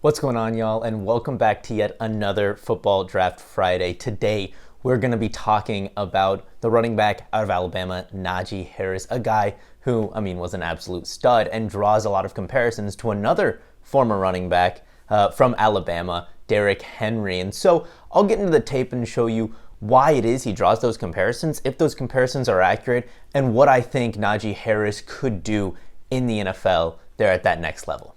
What's going on, y'all, and welcome back to yet another Football Draft Friday. Today, we're going to be talking about the running back out of Alabama, Najee Harris, a guy who, was an absolute stud and draws a lot of comparisons to another former running back from Alabama, Derrick Henry. And so I'll get into the tape and show you why it is he draws those comparisons, if those comparisons are accurate, and what I think Najee Harris could do in the NFL there at that next level.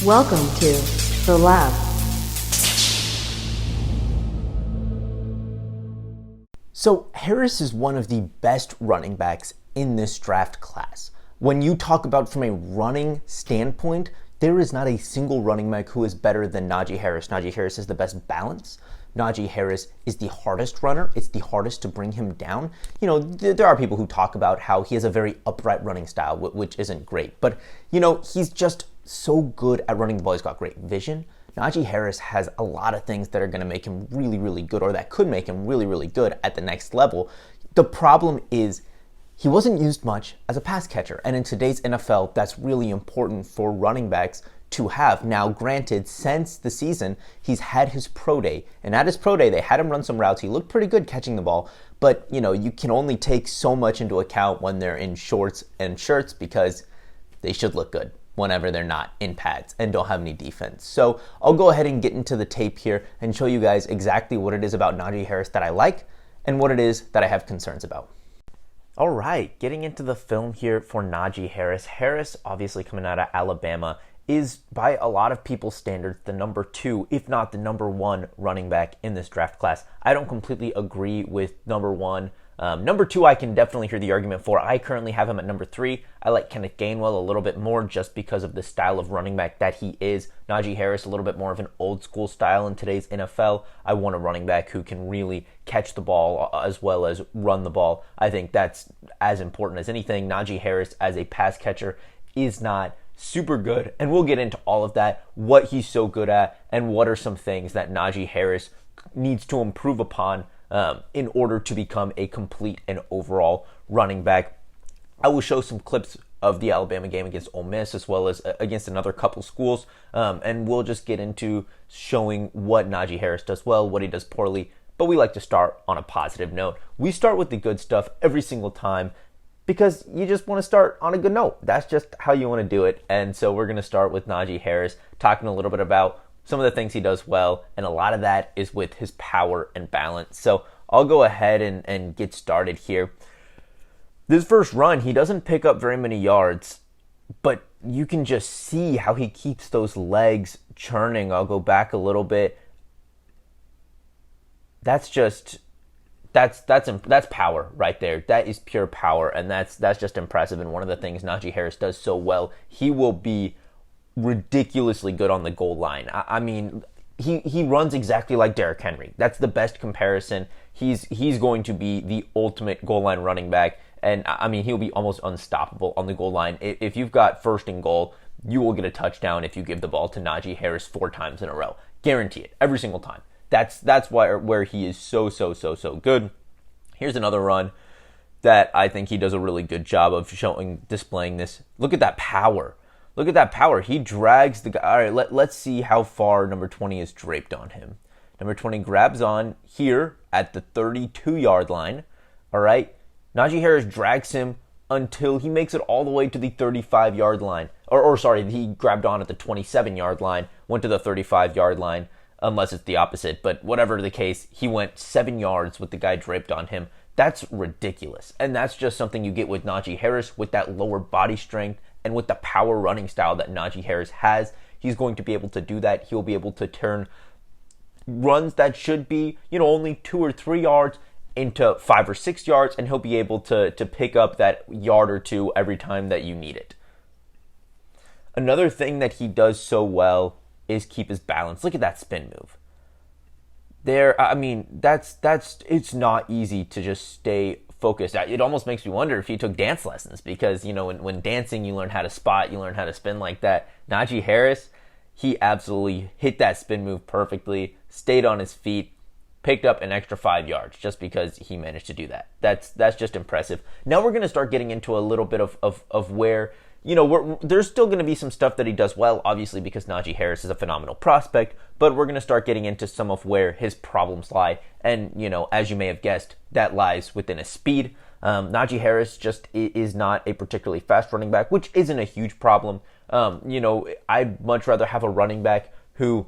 Welcome to The Lab. So Harris is one of the best running backs in this draft class. When you talk about from a running standpoint, there is not a single running back who is better than Najee Harris. Najee Harris is the best balance. Najee Harris is the hardest runner. It's the hardest to bring him down. You know, there are people who talk about how he has a very upright running style, which isn't great. But, he's just so good at running the ball. He's got great vision. Najee Harris has a lot of things that are going to make him really, really good, or that could make him really, really good at the next level. The problem is he wasn't used much as a pass catcher. And in today's NFL, that's really important for running backs to have. Now, granted, since the season, he's had his pro day. And at his pro day, they had him run some routes. He looked pretty good catching the ball. But, you can only take so much into account when they're in shorts and shirts because they should look good whenever they're not in pads and don't have any defense. So I'll go ahead and get into the tape here and show you guys exactly what it is about Najee Harris that I like and what it is that I have concerns about. All right, getting into the film here for Najee Harris. Harris, obviously coming out of Alabama, is by a lot of people's standards the number 2, if not the number 1 running back in this draft class. I don't completely agree with number 1. Number 2, I can definitely hear the argument for. I currently have him at number 3. I like Kenneth Gainwell a little bit more just because of the style of running back that he is. Najee Harris, a little bit more of an old school style in today's NFL. I want a running back who can really catch the ball as well as run the ball. I think that's as important as anything. Najee Harris as a pass catcher is not super good, and we'll get into all of that, what he's so good at, and what are some things that Najee Harris needs to improve upon in order to become a complete and overall running back. I will show some clips of the Alabama game against Ole Miss as well as against another couple schools, and we'll just get into showing what Najee Harris does well, what he does poorly, but we like to start on a positive note. We start with the good stuff every single time because you just want to start on a good note. That's just how you want to do it, and so we're going to start with Najee Harris, talking a little bit about some of the things he does well, and a lot of that is with his power and balance. So I'll go ahead and get started here. This first run, he doesn't pick up very many yards, but you can just see how he keeps those legs churning. I'll go back a little bit. That's power right there. That is pure power, and that's just impressive. And one of the things Najee Harris does so well, he will be ridiculously good on the goal line. He runs exactly like Derrick Henry. That's the best comparison. He's going to be the ultimate goal line running back, and he'll be almost unstoppable on the goal line. If you've got first and goal, you will get a touchdown if you give the ball to Najee Harris 4 times in a row. Guarantee it, every single time. That's where he is so good. Here's another run that I think he does a really good job of displaying this. Look at that power. Look at that power. He drags the guy. All right, let's see how far number 20 is draped on him. Number 20 grabs on here at the 32-yard line. All right. Najee Harris drags him until he makes it all the way to the 35-yard line. He grabbed on at the 27-yard line, went to the 35-yard line, unless it's the opposite. But whatever the case, he went 7 yards with the guy draped on him. That's ridiculous. And that's just something you get with Najee Harris with that lower body strength and with the power running style that Najee Harris has. He's going to be able to do that. He'll be able to turn runs that should be, only 2 or 3 yards into 5 or 6 yards, and he'll be able to pick up that yard or two every time that you need it. Another thing that he does so well is keep his balance. Look at that spin move. It's not easy to just stay focused. It almost makes me wonder if he took dance lessons because, when dancing, you learn how to spot, you learn how to spin like that. Najee Harris, he absolutely hit that spin move perfectly, stayed on his feet, picked up an extra 5 yards just because he managed to do that. That's just impressive. Now we're going to start getting into a little bit of where, there's still going to be some stuff that he does well, obviously, because Najee Harris is a phenomenal prospect, but we're going to start getting into some of where his problems lie. And, as you may have guessed, that lies within his speed. Najee Harris just is not a particularly fast running back, which isn't a huge problem. I'd much rather have a running back who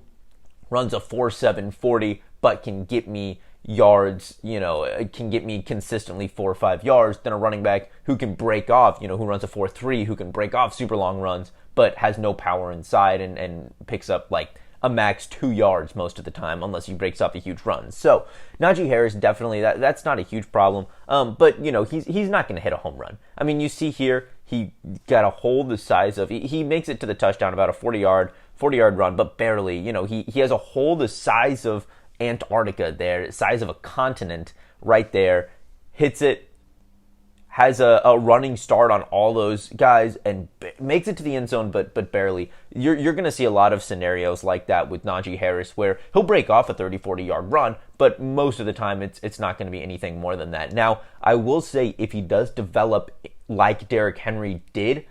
runs a 4.7 40, but can get me yards, can get me consistently 4 or 5 yards, than a running back who can break off, who runs a 4.3, who can break off super long runs, but has no power inside and picks up like a max 2 yards most of the time, unless he breaks off a huge run. So Najee Harris, definitely that's not a huge problem. But he's not going to hit a home run. I mean, you see here, he got a hole the size of, he makes it to the touchdown, about a 40-yard run, but barely. He has a hole the size of Antarctica there, size of a continent right there, hits it, has a running start on all those guys, and makes it to the end zone, but barely. You're going to see a lot of scenarios like that with Najee Harris, where he'll break off a 30-40 yard run, but most of the time it's not going to be anything more than that. Now, I will say, if he does develop like Derrick Henry did,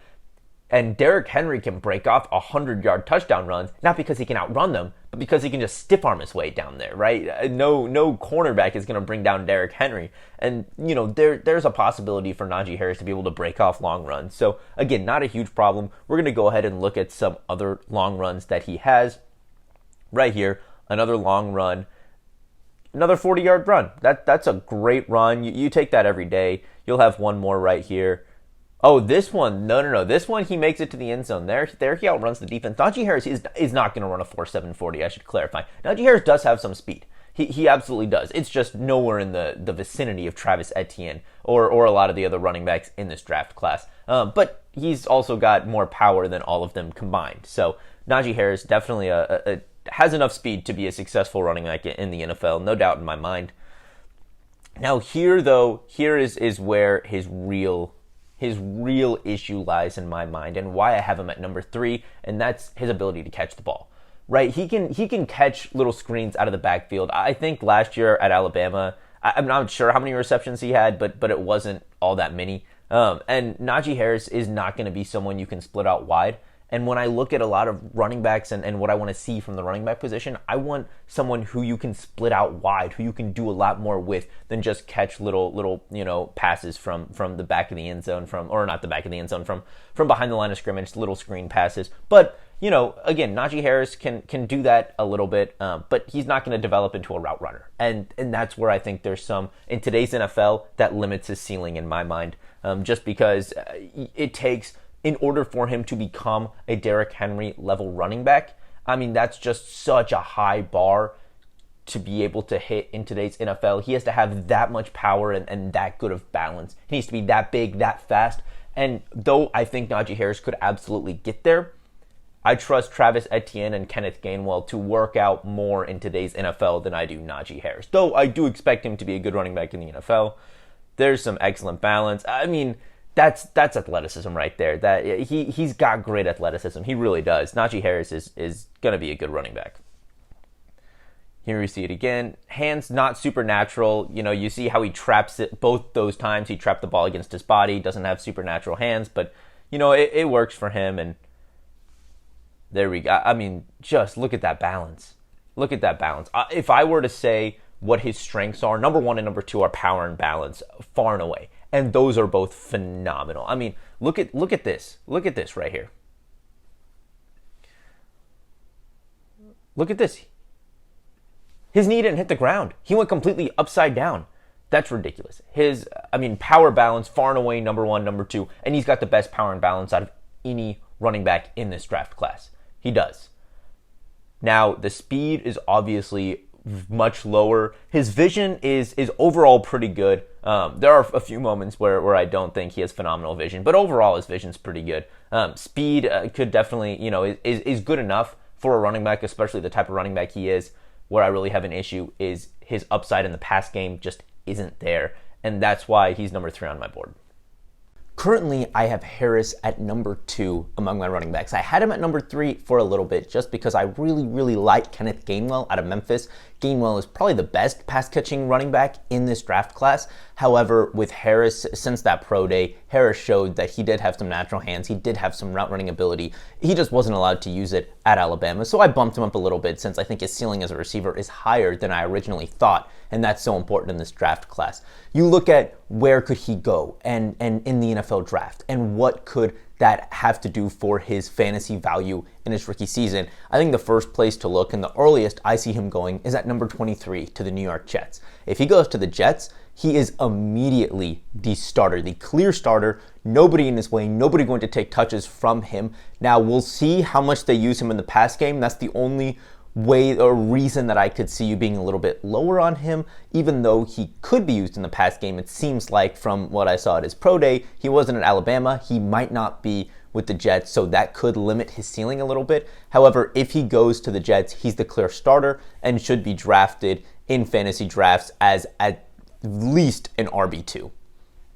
and Derrick Henry can break off 100-yard touchdown runs, not because he can outrun them, but because he can just stiff arm his way down there, right? No cornerback is going to bring down Derrick Henry. And, there's a possibility for Najee Harris to be able to break off long runs. So, again, not a huge problem. We're going to go ahead and look at some other long runs that he has. Right here, another long run, another 40-yard run. That's a great run. You take that every day. You'll have one more right here. Oh, this one, no. This one, he makes it to the end zone. There he outruns the defense. Najee Harris is not going to run a 4.7 40, I should clarify. Najee Harris does have some speed. He absolutely does. It's just nowhere in the vicinity of Travis Etienne or a lot of the other running backs in this draft class. But he's also got more power than all of them combined. So Najee Harris definitely has enough speed to be a successful running back in the NFL, no doubt in my mind. Now here is where his real issue lies in my mind, and why I have him at number 3, and that's his ability to catch the ball. Right? He can catch little screens out of the backfield. I think last year at Alabama, I'm not sure how many receptions he had, but it wasn't all that many. And Najee Harris is not going to be someone you can split out wide. And when I look at a lot of running backs and what I want to see from the running back position, I want someone who you can split out wide, who you can do a lot more with than just catch little passes from the back of the end zone, from behind the line of scrimmage, little screen passes. But again, Najee Harris can do that a little bit, but he's not going to develop into a route runner. And that's where I think there's some, in today's NFL, that limits his ceiling in my mind, just because it takes, in order for him to become a Derrick Henry level running back, I mean, that's just such a high bar to be able to hit in today's NFL. He has to have that much power and that good of balance. He needs to be that big, that fast. And though I think Najee Harris could absolutely get there, I trust Travis Etienne and Kenneth Gainwell to work out more in today's NFL than I do Najee Harris. Though I do expect him to be a good running back in the NFL. There's some excellent balance. I mean, that's athleticism right there. That he's got great athleticism. He really does. Najee Harris is going to be a good running back. Here we see it again. Hands not supernatural. You see how he traps it both those times. He trapped the ball against his body. Doesn't have supernatural hands, but it works for him. And there we go. I mean, just look at that balance. Look at that balance. If I were to say what his strengths are, number 1 and number 2 are power and balance, far and away. And those are both phenomenal. I mean, look at this. Look at this right here. Look at this. His knee didn't hit the ground. He went completely upside down. That's ridiculous. Power balance, far and away, number 1, number 2. And he's got the best power and balance out of any running back in this draft class. He does. Now, the speed is obviously much lower. His vision is overall pretty good. There are a few moments where I don't think he has phenomenal vision, but overall his vision's pretty good. Speed could definitely, is good enough for a running back, especially the type of running back he is. Where I really have an issue is his upside in the pass game just isn't there, and that's why he's number 3 on my board. Currently, I have Harris at number 2 among my running backs. I had him at number 3 for a little bit just because I really like Kenneth Gainwell out of Memphis. Gainwell is probably the best pass-catching running back in this draft class. However, with Harris, since that pro day, Harris showed that he did have some natural hands. He did have some route running ability. He just wasn't allowed to use it at Alabama. So I bumped him up a little bit since I think his ceiling as a receiver is higher than I originally thought. And that's so important in this draft class. You look at where could he go and in the NFL draft and what could that have to do for his fantasy value in his rookie season. I think the first place to look and the earliest I see him going is at number 23 to the New York Jets. If he goes to the Jets, he is immediately the starter, the clear starter. Nobody in his way, nobody going to take touches from him. Now, we'll see how much they use him in the pass game. That's the only way or reason that I could see you being a little bit lower on him, even though he could be used in the pass game. It seems like from what I saw at his pro day, he wasn't at Alabama. He might not be with the Jets, so that could limit his ceiling a little bit. However, if he goes to the Jets, he's the clear starter and should be drafted in fantasy drafts as at least an RB2.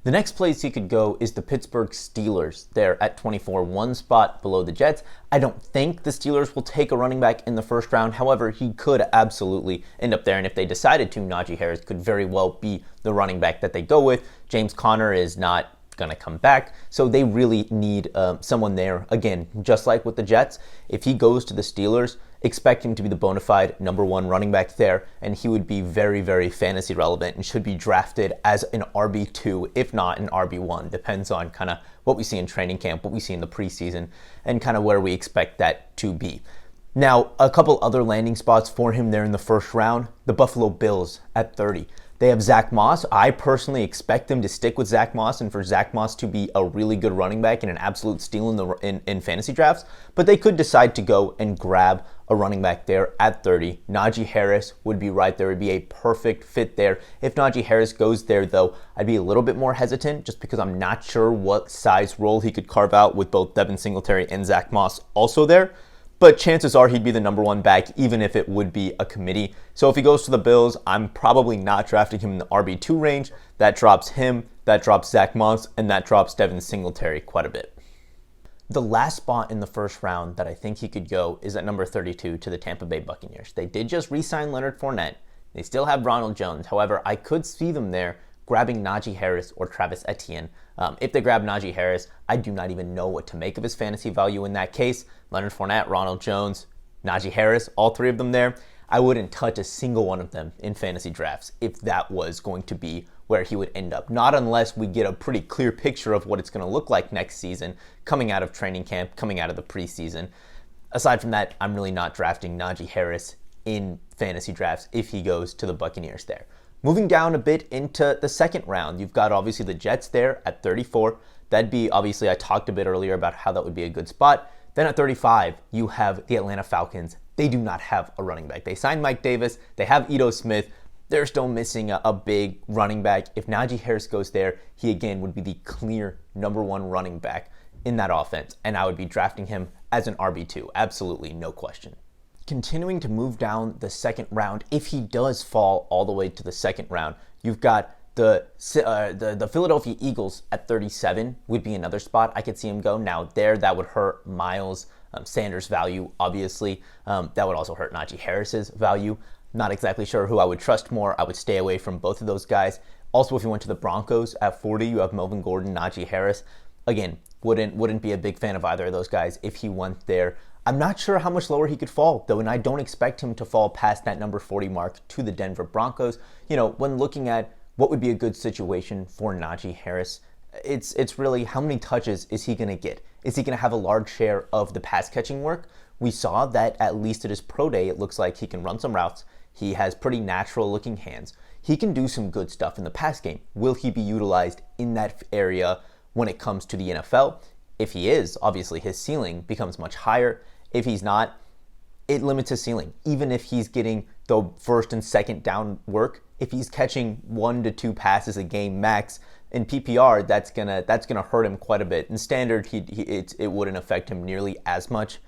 The next place he could go is the Pittsburgh Steelers. They're at 24, one spot below the Jets. I don't think the Steelers will take a running back in the first round. However, he could absolutely end up there. And if they decided to, Najee Harris could very well be the running back that they go with. James Conner is not going to come back. So they really need someone there. Again, just like with the Jets, if he goes to the Steelers, expect him to be the bona fide number 1 running back there, and he would be very fantasy relevant and should be drafted as an RB2, if not an RB1. Depends on kind of what we see in training camp, what we see in the preseason, and kind of where we expect that to be. Now, a couple other landing spots for him there in the first round, the Buffalo Bills at 30. They have Zach Moss. I personally expect them to stick with Zach Moss and for Zach Moss to be a really good running back and an absolute steal in fantasy drafts. But they could decide to go and grab a running back there at 30. Najee Harris would be right there. It would be a perfect fit there. If Najee Harris goes there, though, I'd be a little bit more hesitant just because I'm not sure what size role he could carve out with both Devin Singletary and Zach Moss also there. But chances are he'd be the number 1 back, even if it would be a committee. So if he goes to the Bills, I'm probably not drafting him in the RB2 range. That drops him, that drops Zach Moss, and that drops Devin Singletary quite a bit. The last spot in the first round that I think he could go is at number 32 to the Tampa Bay Buccaneers. They did just re-sign Leonard Fournette. They still have Ronald Jones. However, I could see them there grabbing Najee Harris or Travis Etienne. If they grab Najee Harris, I do not even know what to make of his fantasy value in that case. Leonard Fournette, Ronald Jones, Najee Harris, all 3 of them there. I wouldn't touch a single one of them in fantasy drafts if that was going to be where he would end up. Not unless we get a pretty clear picture of what it's going to look like next season, coming out of training camp, coming out of the preseason. Aside from that, I'm really not drafting Najee Harris in fantasy drafts if he goes to the Buccaneers there. Moving down a bit into the second round, you've got obviously the Jets there at 34. That'd be, obviously, I talked a bit earlier about how that would be a good spot. Then at 35, you have the Atlanta Falcons. They do not have a running back. They signed Mike Davis. They have Ito Smith. They're still missing a big running back. If Najee Harris goes there, he again would be the clear number 1 running back in that offense. And I would be drafting him as an RB2. Absolutely, no question. Continuing to move down the second round, if he does fall all the way to the second round, you've got the Philadelphia Eagles at 37 would be another spot I could see him go. Now there, that would hurt Miles Sanders' value, obviously. That would also hurt Najee Harris's value. Not exactly sure who I would trust more. I would stay away from both of those guys. Also, if you went to the Broncos at 40, you have Melvin Gordon, Najee Harris. Again, wouldn't be a big fan of either of those guys if he went there. I'm not sure how much lower he could fall, though, and I don't expect him to fall past that number 40 mark to the Denver Broncos. You know, when looking at what would be a good situation for Najee Harris, it's really how many touches is he going to get? Is he going to have a large share of the pass catching work? We saw that at least at his pro day, it looks like he can run some routes. He has pretty natural looking hands. He can do some good stuff in the pass game. Will he be utilized in that area when it comes to the NFL? If he is, obviously his ceiling becomes much higher. If he's not, it limits his ceiling. Even if he's getting the first and second down work, if he's catching 1 to 2 passes a game max in PPR, that's gonna hurt him quite a bit. In standard, it wouldn't affect him nearly as much,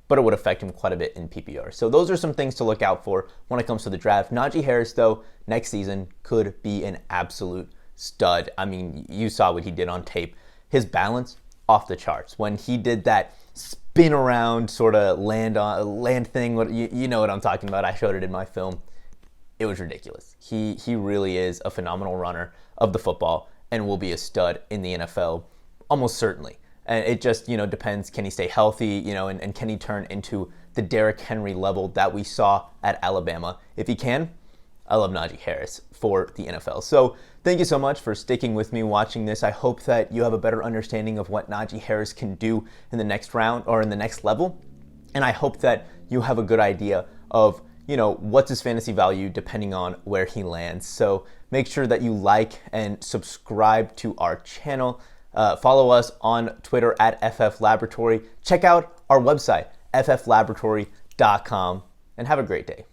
but it would affect him quite a bit in PPR. So those are some things to look out for when it comes to the draft. Najee Harris, though, next season could be an absolute stud. I mean, you saw what he did on tape. His balance, off the charts. When he did that spin around sort of land thing, you know what I'm talking about. I showed it in my film. It was ridiculous. He really is a phenomenal runner of the football and will be a stud in the NFL, almost certainly. And it just, depends, can he stay healthy, and can he turn into the Derrick Henry level that we saw at Alabama? If he can, I love Najee Harris for the NFL. So thank you so much for sticking with me watching this. I hope that you have a better understanding of what Najee Harris can do in the next round or in the next level. And I hope that you have a good idea of, what's his fantasy value depending on where he lands. So make sure that you like and subscribe to our channel. Follow us on Twitter at FF Laboratory. Check out our website, fflaboratory.com, and have a great day.